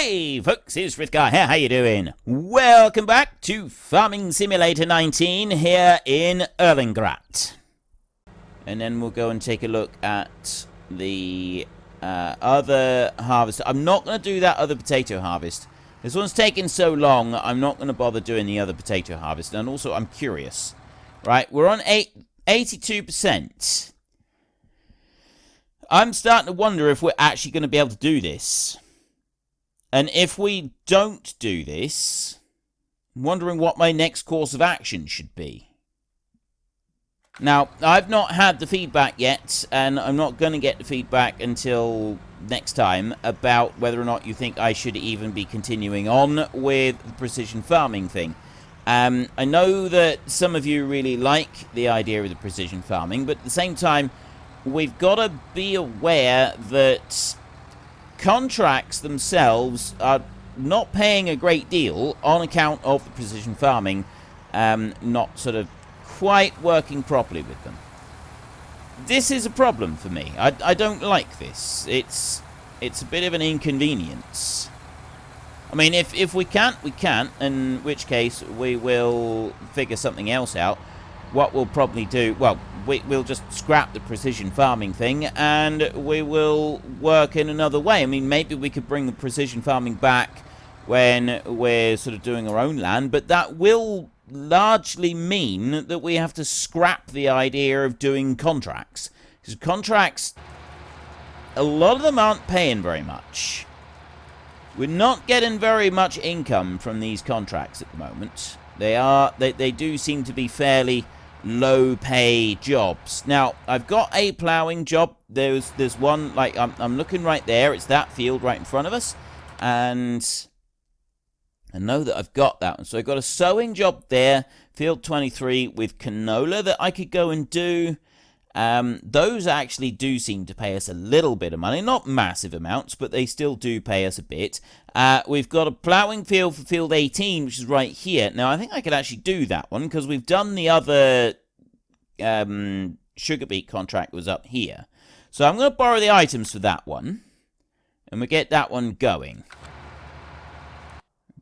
Hey folks, it's Frithgar here, how you doing? Welcome back to Farming Simulator 19 here in Erlengrat. And then we'll go and take a look at the other harvest. I'm not going to do that other potato harvest. This one's taking so long, I'm not going to bother doing the other potato harvest. And also, I'm curious. Right, we're on 82%. I'm starting to wonder if we're actually going to be able to do this. And if we don't do this, I'm wondering what my next course of action should be. Now, I've not had the feedback yet, and I'm not going to get the feedback until next time about whether or not you think I should even be continuing on with the precision farming thing. I know that some of you really like the idea of the precision farming, but at the same time, we've got to be aware that contracts themselves are not paying a great deal on account of the precision farming not sort of quite working properly with them. This is a problem for me. I don't like this. It's a bit of an inconvenience. I mean, if we can't, we can't, in which case we will figure something else out. What we'll probably do, well, we'll just scrap the precision farming thing and we will work in another way. I mean, maybe we could bring the precision farming back when we're sort of doing our own land, but that will largely mean that we have to scrap the idea of doing contracts. Because contracts, a lot of them aren't paying very much. We're not getting very much income from these contracts at the moment. They do seem to be fairly low pay jobs. Now, I've got a ploughing job. There's one, like, I'm looking right there. It's that field right in front of us. And I know that I've got that one. So I've got a sowing job there, field 23, with canola that I could go and do. Those actually do seem to pay us a little bit of money. Not massive amounts, but they still do pay us a bit. We've got a ploughing field for field 18, which is right here. Now, I think I could actually do that one, because we've done the other Sugarbeet contract was up here. So I'm going to borrow the items for that one, and we'll get that one going.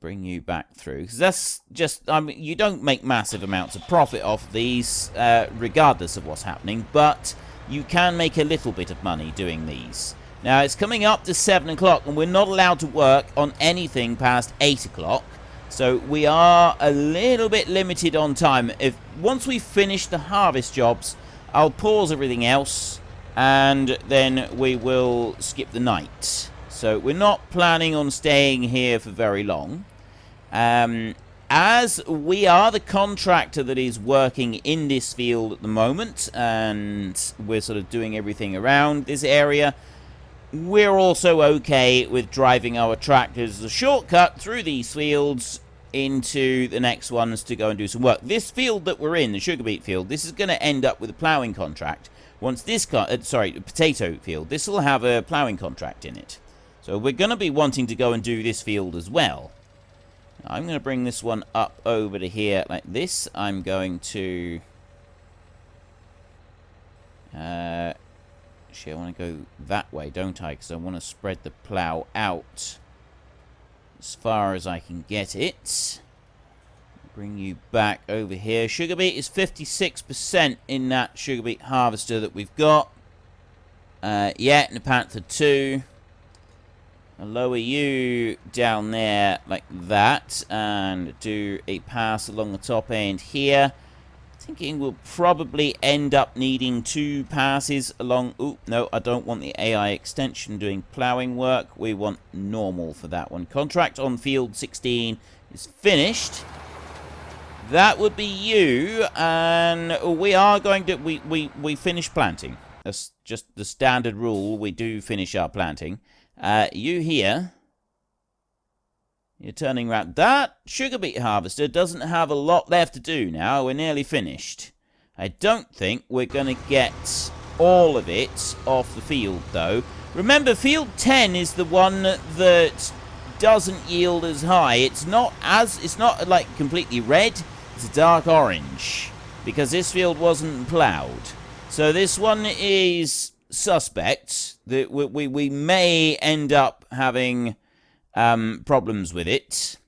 Bring you back through, because that's just, I mean, you don't make massive amounts of profit off these regardless of what's happening, but you can make a little bit of money doing these. Now, it's coming up to 7 o'clock, and we're not allowed to work on anything past 8 o'clock, so we are a little bit limited on time. Once we finish the harvest jobs, I'll pause everything else, and then we will skip the night. So we're not planning on staying here for very long. As we are the contractor that is working in this field at the moment, and we're sort of doing everything around this area, we're also okay with driving our tractors as a shortcut through these fields into the next ones to go and do some work. This field that we're in, the Sugarbeet field, this is going to end up with a ploughing contract. Once this, the potato field, this will have a ploughing contract in it. So we're going to be wanting to go and do this field as well. I'm going to bring this one up over to here like this. I'm going to... actually, I want to go that way, don't I? Because I want to spread the plough out as far as I can get it. Bring you back over here. Sugarbeet is 56% in that Sugarbeet harvester that we've got. Yeah, in the Panther 2. I'll lower you down there like that and do a pass along the top end here. Thinking we'll probably end up needing 2 passes along... Ooh, no, I don't want the AI extension doing ploughing work. We want normal for that one. Contract on field 16 is finished. That would be you, and we are going to... We finish planting. That's just the standard rule. We do finish our planting. You here, you're turning around. That Sugarbeet harvester doesn't have a lot left to do now. We're nearly finished. I don't think we're going to get all of it off the field, though. Remember, field 10 is the one that doesn't yield as high. It's not like completely red. It's a dark orange, because this field wasn't ploughed. So this one is suspect that we may end up having problems with it.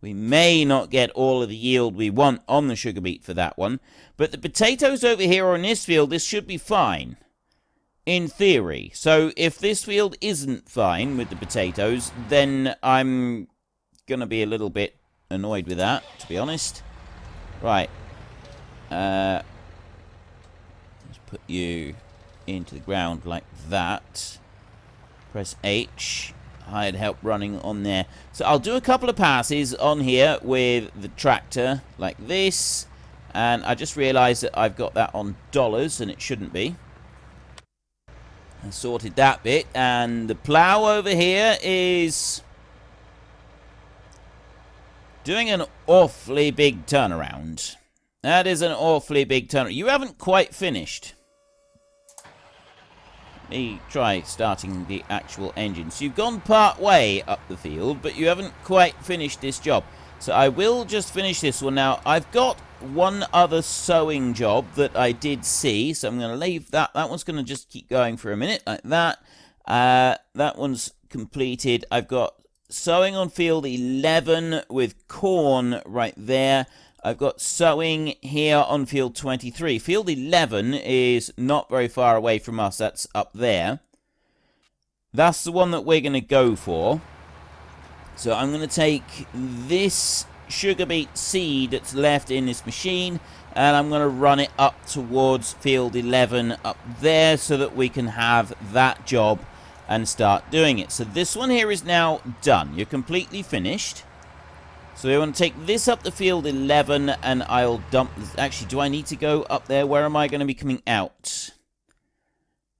We may not get all of the yield we want on the sugar beet for that one. But the potatoes over here on this field, this should be fine. In theory. So if this field isn't fine with the potatoes, then I'm going to be a little bit annoyed with that, to be honest. Right. Let's put you into the ground like that. Press H. I'd help running on there. So I'll do a couple of passes on here with the tractor like this. And I just realized that I've got that on dollars and it shouldn't be. I sorted that bit. And the plow over here is doing an awfully big turnaround. That is an awfully big turnaround. You haven't quite finished. Let me try starting the actual engine. So you've gone part way up the field, but you haven't quite finished this job. So I will just finish this one now. I've got one other sowing job that I did see, so I'm going to leave that. That one's going to just keep going for a minute like that. That one's completed. I've got sowing on field 11 with corn right there. I've got sowing here on field 23. Field 11 is not very far away from us. That's up there. That's the one that we're going to go for. So I'm going to take this sugar beet seed that's left in this machine, and I'm going to run it up towards field 11 up there so that we can have that job and start doing it. So this one here is now done. You're completely finished. So we want to take this up to field 11, and I'll dump... Actually, do I need to go up there? Where am I going to be coming out?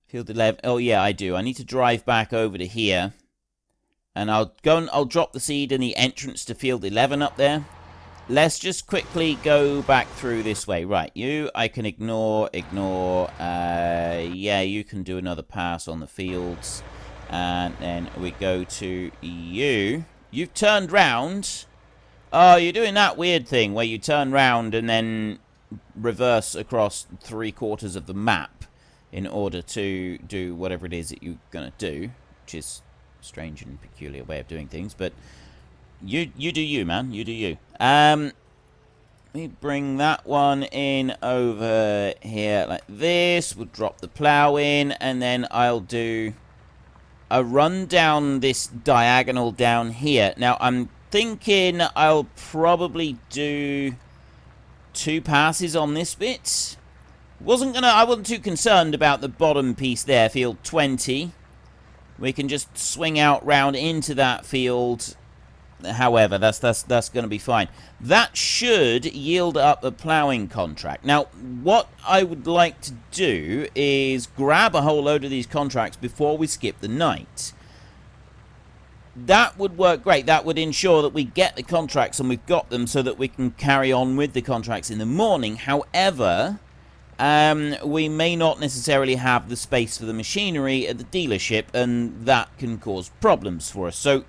Field 11. Oh, yeah, I do. I need to drive back over to here. And I'll go and I'll drop the seed in the entrance to field 11 up there. Let's just quickly go back through this way. Right, you, I can ignore. Yeah, you can do another pass on the fields. And then we go to you. You've turned round. Oh, you're doing that weird thing where you turn round and then reverse across 3/4 of the map in order to do whatever it is that you're going to do, which is a strange and peculiar way of doing things, but you do you, man. You do you. Let me bring that one in over here like this. We'll drop the plow in, and then I'll do a run down this diagonal down here. Now, I'm thinking I'll probably do 2 passes on this bit. I wasn't too concerned about the bottom piece there, field 20. We can just swing out round into that field. However, that's going to be fine. That should yield up a ploughing contract. Now, what I would like to do is grab a whole load of these contracts before we skip the night. That would work great. That would ensure that we get the contracts and we've got them so that we can carry on with the contracts in the morning. However, we may not necessarily have the space for the machinery at the dealership, and that can cause problems for us. So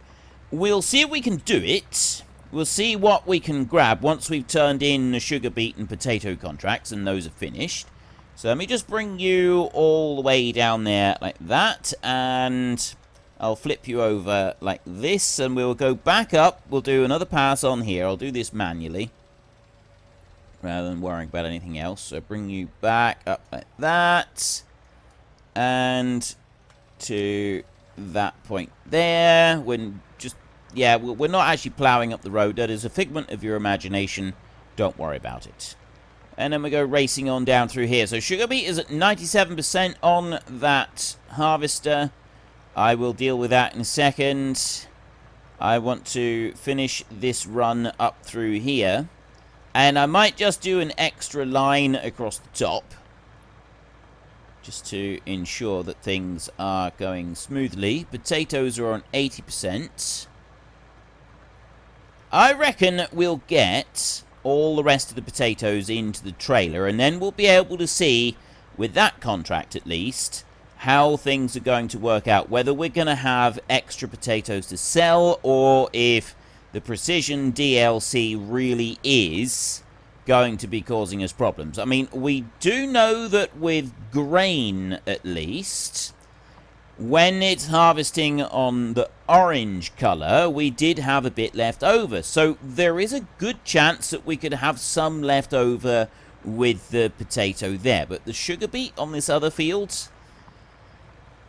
we'll see if we can do it. We'll see what we can grab once we've turned in the sugar beet and potato contracts and those are finished. So let me just bring you all the way down there like that, and I'll flip you over like this, and we'll go back up. We'll do another pass on here. I'll do this manually rather than worrying about anything else. So bring you back up like that, and to that point there. When just, yeah, we're not actually ploughing up the road. That is a figment of your imagination. Don't worry about it. And then we go racing on down through here. So sugar beet is at 97% on that harvester. I will deal with that in a second. I want to finish this run up through here. And I might just do an extra line across the top, just to ensure that things are going smoothly. Potatoes are on 80%. I reckon we'll get all the rest of the potatoes into the trailer, and then we'll be able to see, with that contract at least, how things are going to work out. Whether we're going to have extra potatoes to sell, or if the precision DLC really is going to be causing us problems. I mean, we do know that with grain, at least, when it's harvesting on the orange colour, we did have a bit left over. So there is a good chance that we could have some left over with the potato there. But the sugar beet on this other field,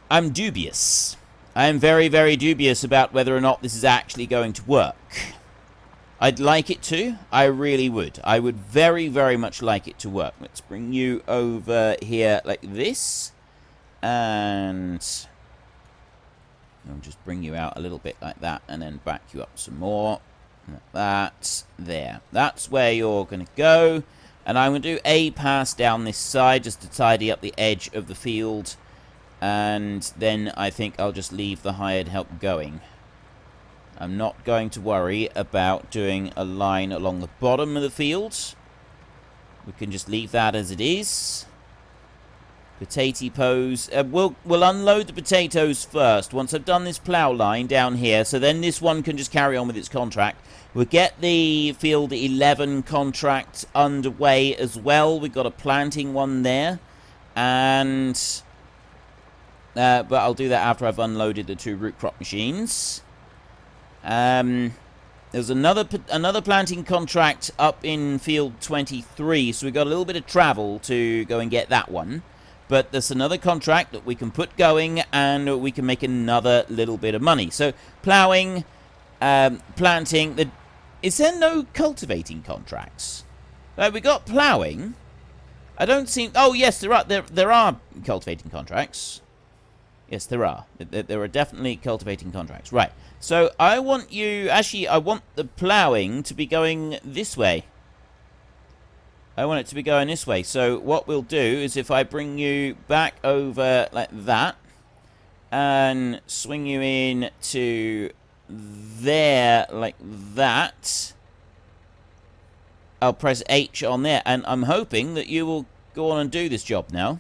I'm dubious. I am very, very dubious about whether or not this is actually going to work. I'd like it to. I really would. I would very, very much like it to work. Let's bring you over here like this. And I'll just bring you out a little bit like that. And then back you up some more. Like that. There. That's where you're going to go. And I'm going to do a pass down this side just to tidy up the edge of the field. And then I think I'll just leave the hired help going. I'm not going to worry about doing a line along the bottom of the field. We can just leave that as it is. Potato pose. We'll unload the potatoes first once I've done this plough line down here. So then this one can just carry on with its contract. We'll get the field 11 contract underway as well. We've got a planting one there. And but I'll do that after I've unloaded the 2 root crop machines. There's another planting contract up in field 23, so we've got a little bit of travel to go and get that one. But there's another contract that we can put going, and we can make another little bit of money. So ploughing, planting. Is there no cultivating contracts? We got ploughing. I don't see. Oh yes, there are. There are cultivating contracts. Yes, there are. There are definitely cultivating contracts. Right. So I want you... Actually, I want the ploughing to be going this way. I want it to be going this way. So what we'll do is if I bring you back over like that and swing you in to there like that, I'll press H on there. And I'm hoping that you will go on and do this job now.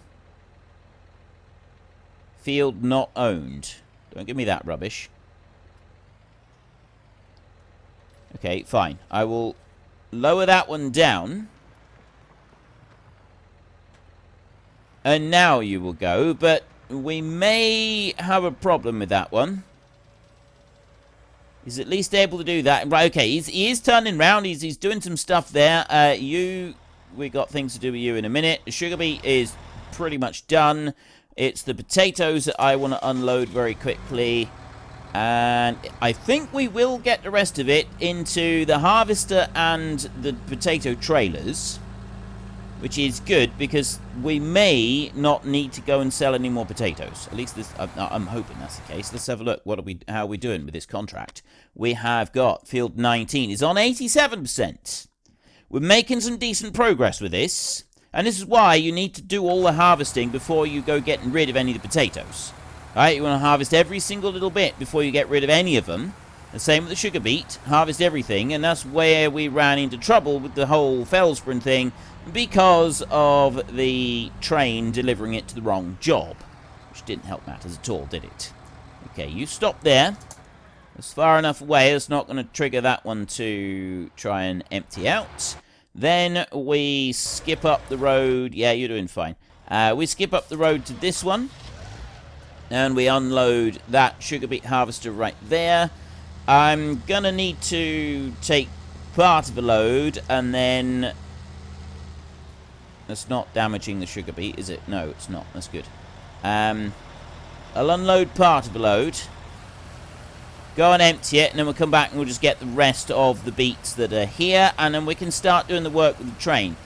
Field not owned. Don't give me that rubbish. Okay, fine. I will lower that one down. And now you will go, but we may have a problem with that one. He's at least able to do that. Right, okay, he is turning round. He's doing some stuff there. We got things to do with you in a minute. Sugarbeet is pretty much done. It's the potatoes that I want to unload very quickly. And I think we will get the rest of it into the harvester and the potato trailers. Which is good, because we may not need to go and sell any more potatoes. At least this, I'm hoping that's the case. Let's have a look. How are we doing with this contract? We have got field 19 is on 87%. We're making some decent progress with this. And this is why you need to do all the harvesting before you go getting rid of any of the potatoes. Alright, you want to harvest every single little bit before you get rid of any of them. The same with the sugar beet. Harvest everything, and that's where we ran into trouble with the whole Fellspring thing, because of the train delivering it to the wrong job. Which didn't help matters at all, did it? Okay, you stop there. It's far enough away, it's not going to trigger that one to try and empty out. Then we skip up the road. Yeah, you're doing fine. We skip up the road to this one. And we unload that sugar beet harvester right there. I'm going to need to take part of the load, and then... That's not damaging the sugar beet, is it? No, it's not. That's good. I'll unload part of the load. Go and empty it, and then we'll come back and we'll just get the rest of the beets that are here, and then we can start doing the work with the train.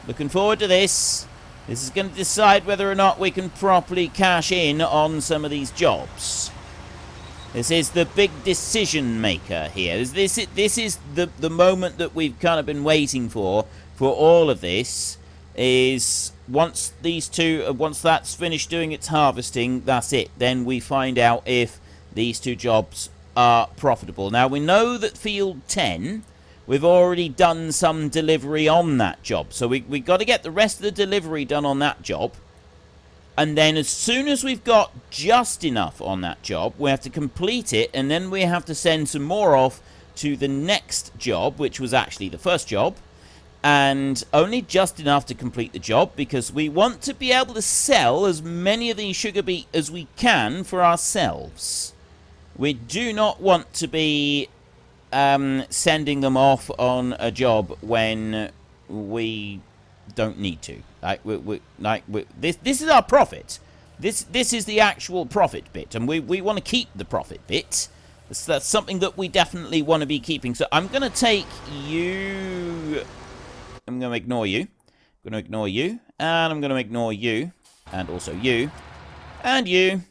Looking forward to this. This is going to decide whether or not we can properly cash in on some of these jobs. This is the big decision maker here. This is the moment that we've kind of been waiting for all of this. Is once that's finished doing its harvesting, that's it. Then we find out if these 2 jobs are profitable. Now, we know that field 10, we've already done some delivery on that job. So we got to get the rest of the delivery done on that job. And then as soon as we've got just enough on that job, we have to complete it. And then we have to send some more off to the next job, which was actually the first job. And only just enough to complete the job, because we want to be able to sell as many of these sugar beet as we can for ourselves. We do not want to be sending them off on a job when we don't need to. This is our profit. This is the actual profit bit, and we want to keep the profit bit. That's something that we definitely want to be keeping. So I'm going to take you. I'm going to ignore you. I'm going to ignore you, and I'm going to ignore you, and also you, and you.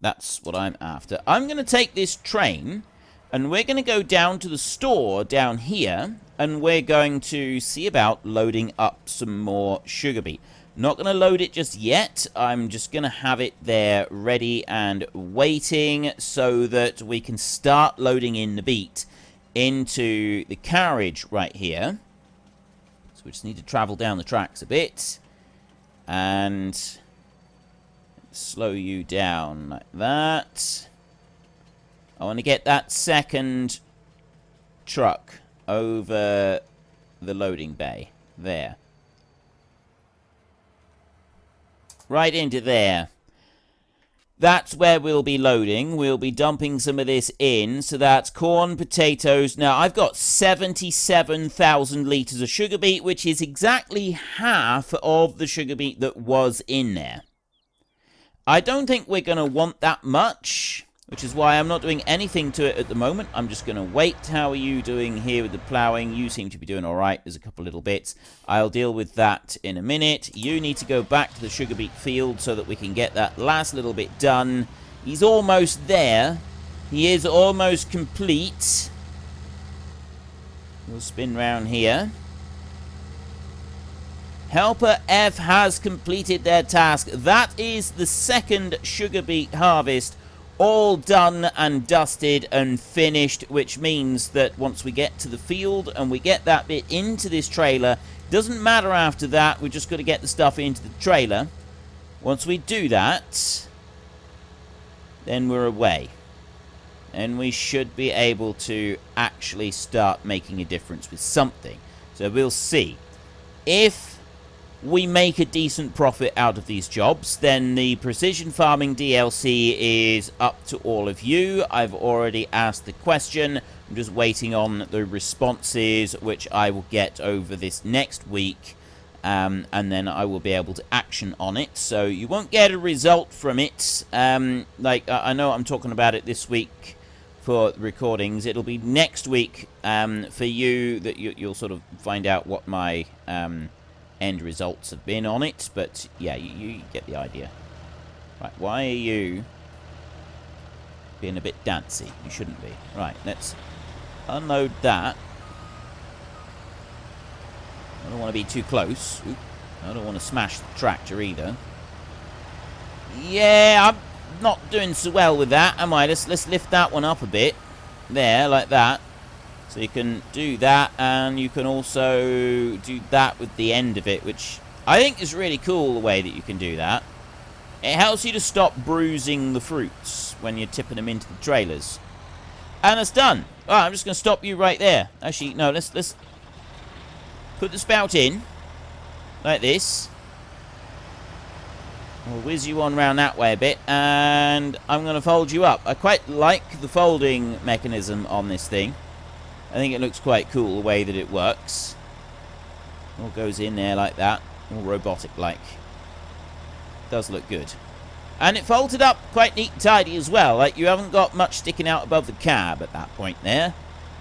That's what I'm after. I'm going to take this train, and we're going to go down to the store down here, and we're going to see about loading up some more sugar beet. Not going to load it just yet. I'm just going to have it there ready and waiting so that we can start loading in the beet into the carriage right here. So we just need to travel down the tracks a bit and slow you down like that. I want to get that second truck over the loading bay. There. Right into there. That's where we'll be loading. We'll be dumping some of this in. So that's corn, potatoes. Now, I've got 77,000 litres of sugar beet, which is exactly half of the sugar beet that was in there. I don't think we're going to want that much, which is why I'm not doing anything to it at the moment. I'm just going to wait. How are you doing here with the ploughing? You seem to be doing all right. There's a couple little bits. I'll deal with that in a minute. You need to go back to the sugar beet field so that we can get that last little bit done. He's almost there. He is almost complete. We'll spin round here. Helper F has completed their task. That is the second sugar beet harvest, all done and dusted and finished, which means that once we get to the field and we get that bit into this trailer, doesn't matter after that, we've just got to get the stuff into the trailer. Once we do that, then we're away. And we should be able to actually start making a difference with something. So we'll see. If we make a decent profit out of these jobs, then the Precision Farming DLC is up to all of you. I've already asked the question. I'm just waiting on the responses, which I will get over this next week, and then I will be able to action on it. So you won't get a result from it. I know I'm talking about it this week for recordings. It'll be next week for you that you'll sort of find out what my end results have been on it, but yeah, you get the idea. Right, why are you being a bit dancy? You shouldn't be. Right, let's unload that. I don't want to be too close. Oop, I don't want to smash the tractor either. Yeah, I'm not doing so well with that, am I? Let's lift that one up a bit. There, like that. So you can do that, and you can also do that with the end of it, which I think is really cool, the way that you can do that. It helps you to stop bruising the fruits when you're tipping them into the trailers. And it's done. All right, I'm just going to stop you right there. Actually, no, let's put the spout in, like this. We'll whiz you on round that way a bit, and I'm going to fold you up. I quite like the folding mechanism on this thing. I think it looks quite cool the way that it works. All goes in there like that. All robotic-like. Does look good. And it folded up quite neat and tidy as well. Like, you haven't got much sticking out above the cab at that point there.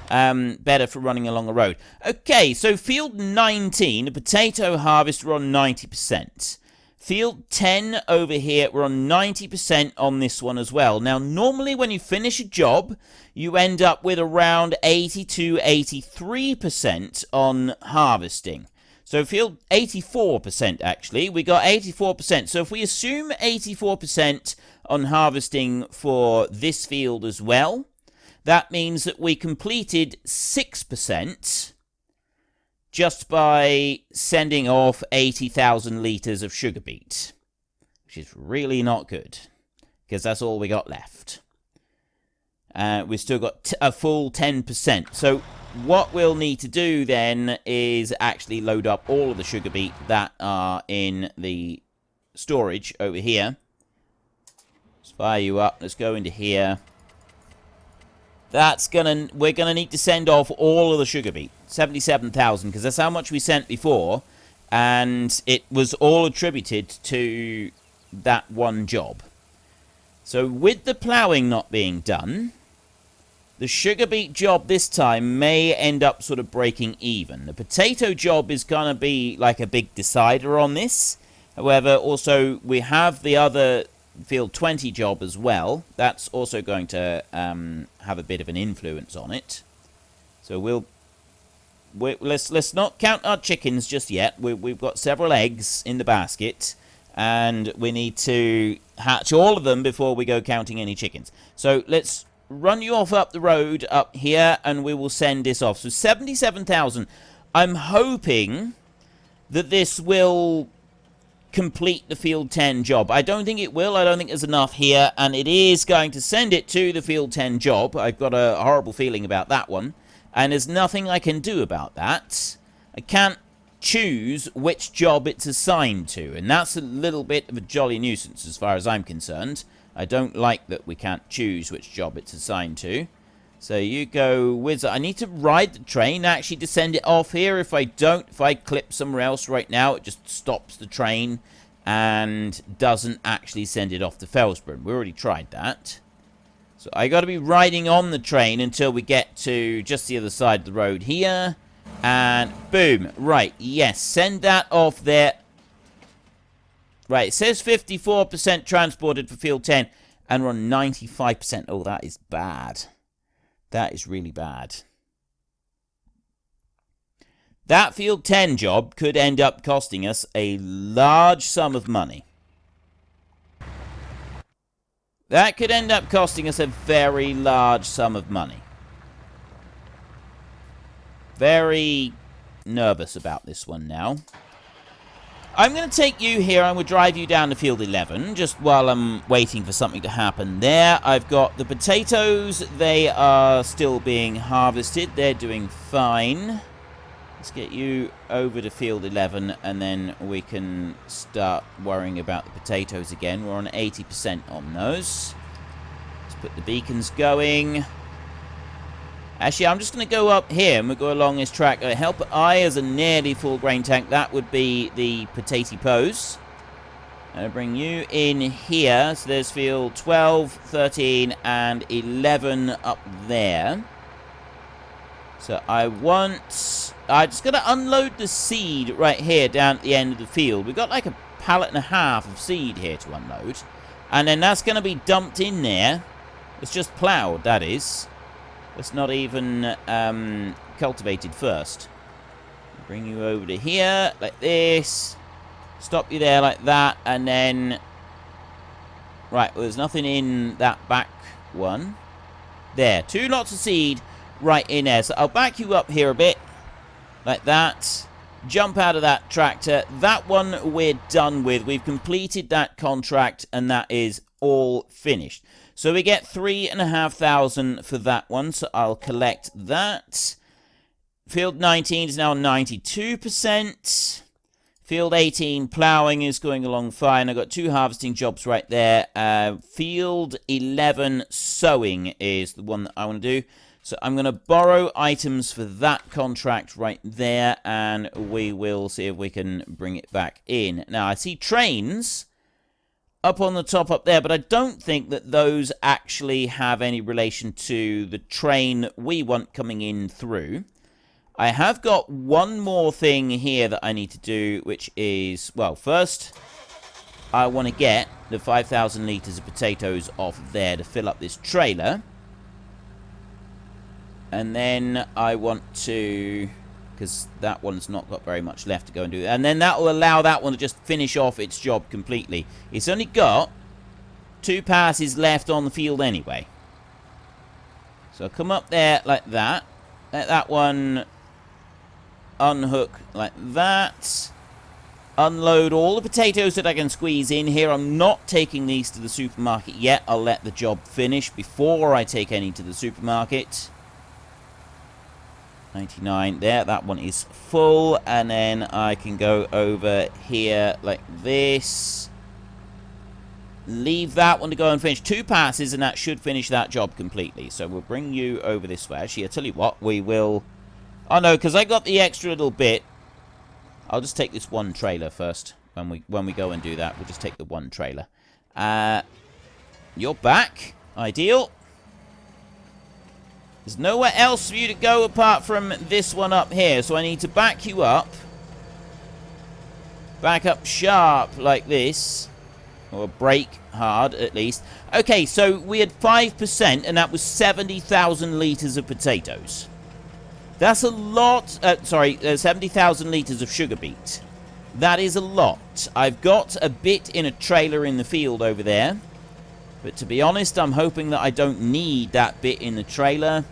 Better for running along a road. Okay, so field 19, the potato harvest, we're on 90%. Field 10 over here, we're on 90% on this one as well. Now, normally when you finish a job, you end up with around 82, 83% on harvesting. So field 84% actually, we got 84%. So if we assume 84% on harvesting for this field as well, that means that we completed 6%. Just by sending off 80,000 litres of sugar beet, which is really not good, because that's all we got left. We've still got a full 10%. So what we'll need to do then is actually load up all of the sugar beet that are in the storage over here. Let's fire you up. Let's go into here. we're gonna need to send off all of the sugar beet, 77,000, because that's how much we sent before, and it was all attributed to that one job. So with the ploughing not being done, the sugar beet job this time may end up sort of breaking even. The potato job is going to be like a big decider on this. However, also we have the other field 20 job as well. That's also going to have a bit of an influence on it. So let's not count our chickens just yet. We've got several eggs in the basket, and we need to hatch all of them before we go counting any chickens. So let's run you off up the road up here, and we will send this off. So 77,000. I'm hoping that this will complete the field 10 job. I don't think it will. I don't think there's enough here, and it is going to send it to the field 10 job. I've got a horrible feeling about that one, and there's nothing I can do about that. I can't choose which job it's assigned to, and that's a little bit of a jolly nuisance as far as I'm concerned. I don't like that we can't choose which job it's assigned to. So you go wizard. I need to ride the train actually to send it off here. If I clip somewhere else right now, it just stops the train and doesn't actually send it off to Felsbrunn. We already tried that. So I got to be riding on the train until we get to just the other side of the road here. And boom. Right, yes, send that off there. Right, it says 54% transported for field 10, and we're on 95%. Oh, that is bad. That is really bad. That field 10 job could end up costing us a large sum of money. That could end up costing us a very large sum of money. Very nervous about this one now. I'm going to take you here and we'll drive you down to field 11, just while I'm waiting for something to happen there. I've got the potatoes. They are still being harvested. They're doing fine. Let's get you over to field 11, and then we can start worrying about the potatoes again. We're on 80% on those. Let's put the beacons going. Actually, I'm just going to go up here and we'll go along this track. Help I as a nearly full grain tank. That would be the potato pose. I'll bring you in here. So there's field 12, 13, and 11 up there. So I'm just going to unload the seed right here down at the end of the field. We've got like a pallet and a half of seed here to unload. And then that's going to be dumped in there. It's just ploughed, that is. It's not even cultivated first. Bring you over to here, like this. Stop you there like that, and then... Right, well, there's nothing in that back one. There, 2 lots of seed right in there. So I'll back you up here a bit, like that. Jump out of that tractor. That one we're done with. We've completed that contract, and that is all finished. So we get 3,500 for that one, so I'll collect that. Field 19 is now 92%. Field 18, ploughing is going along fine. I've got 2 harvesting jobs right there. Field 11, sowing is the one that I want to do. So I'm going to borrow items for that contract right there, and we will see if we can bring it back in. Now, I see trains up on the top up there, but I don't think that those actually have any relation to the train we want coming in through. I have got one more thing here that I need to do, which is, well, first, I want to get the 5,000 litres of potatoes off there to fill up this trailer. And then I want to, because that one's not got very much left to go and do. And then that will allow that one to just finish off its job completely. It's only got 2 passes left on the field anyway. So come up there like that. Let that one unhook like that. Unload all the potatoes that I can squeeze in here. I'm not taking these to the supermarket yet. I'll let the job finish before I take any to the supermarket. 99 there, that one is full, and then I can go over here like this. leave that one to go and finish 2 passes, and that should finish that job completely. So we'll bring you over this way. Actually, I tell you what, we will... Oh, no, because I got the extra little bit. I'll just take this one trailer first. When we go and do that, we'll just take the one trailer. You're back. Ideal. There's nowhere else for you to go apart from this one up here, so I need to back you up. Back up sharp like this. Or brake hard, at least. Okay, so we had 5%, and that was 70,000 litres of potatoes. That's a lot. 70,000 litres of sugar beet. That is a lot. I've got a bit in a trailer in the field over there. But to be honest, I'm hoping that I don't need that bit in the trailer.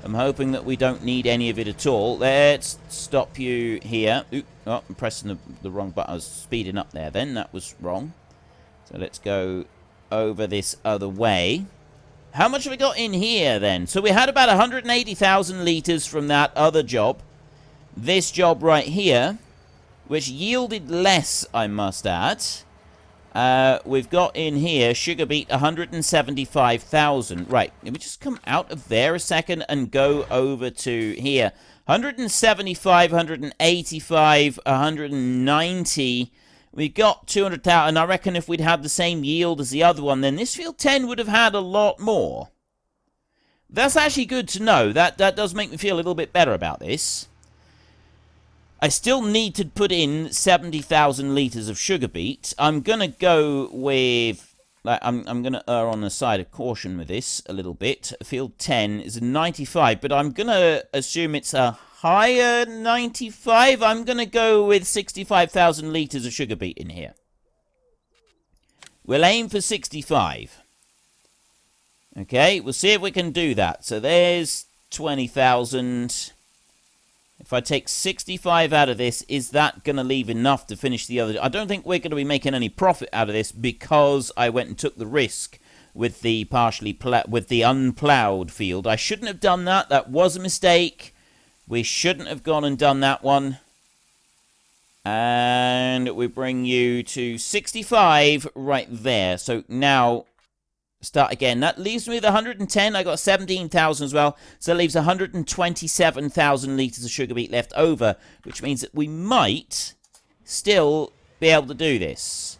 I'm hoping that we don't need any of it at all. Let's stop you here. Oop, oh, I'm pressing the wrong button. I was speeding up there then. That was wrong. So let's go over this other way. How much have we got in here then? So we had about 180,000 litres from that other job. This job right here, which yielded less, I must add. We've got in here sugar beet 175,000. Right, let me just come out of there a second and go over to here. 175, 185, 190. We got 200,000, and I reckon if we'd had the same yield as the other one, then this field 10 would have had a lot more. That's actually good to know. That does make me feel a little bit better about this. I still need to put in 70,000 litres of sugar beet. I'm going to go with... I'm going to err on the side of caution with this a little bit. Field 10 is a 95, but I'm going to assume it's a higher 95. I'm going to go with 65,000 litres of sugar beet in here. We'll aim for 65. Okay, we'll see if we can do that. So there's 20,000. If I take 65 out of this, is that going to leave enough to finish the other? I don't think we're going to be making any profit out of this because I went and took the risk with the unplowed field. I shouldn't have done that. That was a mistake. We shouldn't have gone and done that one. And we bring you to 65 right there. So now, start again. That leaves me with 110. I got 17,000 as well. So that leaves 127,000 litres of sugar beet left over, which means that we might still be able to do this.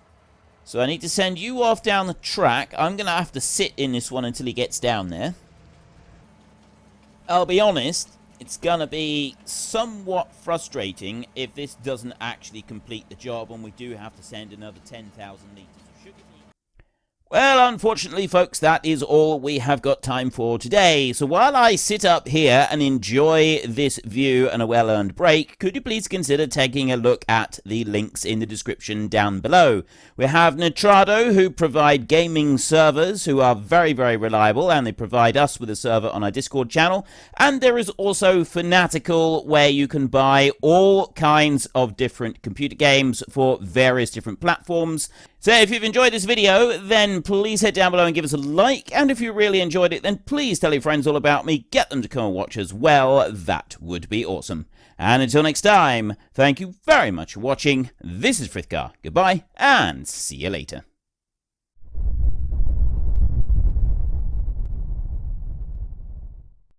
So I need to send you off down the track. I'm going to have to sit in this one until he gets down there. I'll be honest, it's going to be somewhat frustrating if this doesn't actually complete the job and we do have to send another 10,000 litres of sugar beet. Well, unfortunately, folks, that is all we have got time for today. So while I sit up here and enjoy this view and a well-earned break, could you please consider taking a look at the links in the description down below? We have Nitrado, who provide gaming servers, who are very, very reliable, and they provide us with a server on our Discord channel. And there is also Fanatical, where you can buy all kinds of different computer games for various different platforms. So if you've enjoyed this video, then please head down below and give us a like. And if you really enjoyed it, then please tell your friends all about me. Get them to come and watch as well. That would be awesome. And until next time, thank you very much for watching. This is Frithgar. Goodbye, and see you later.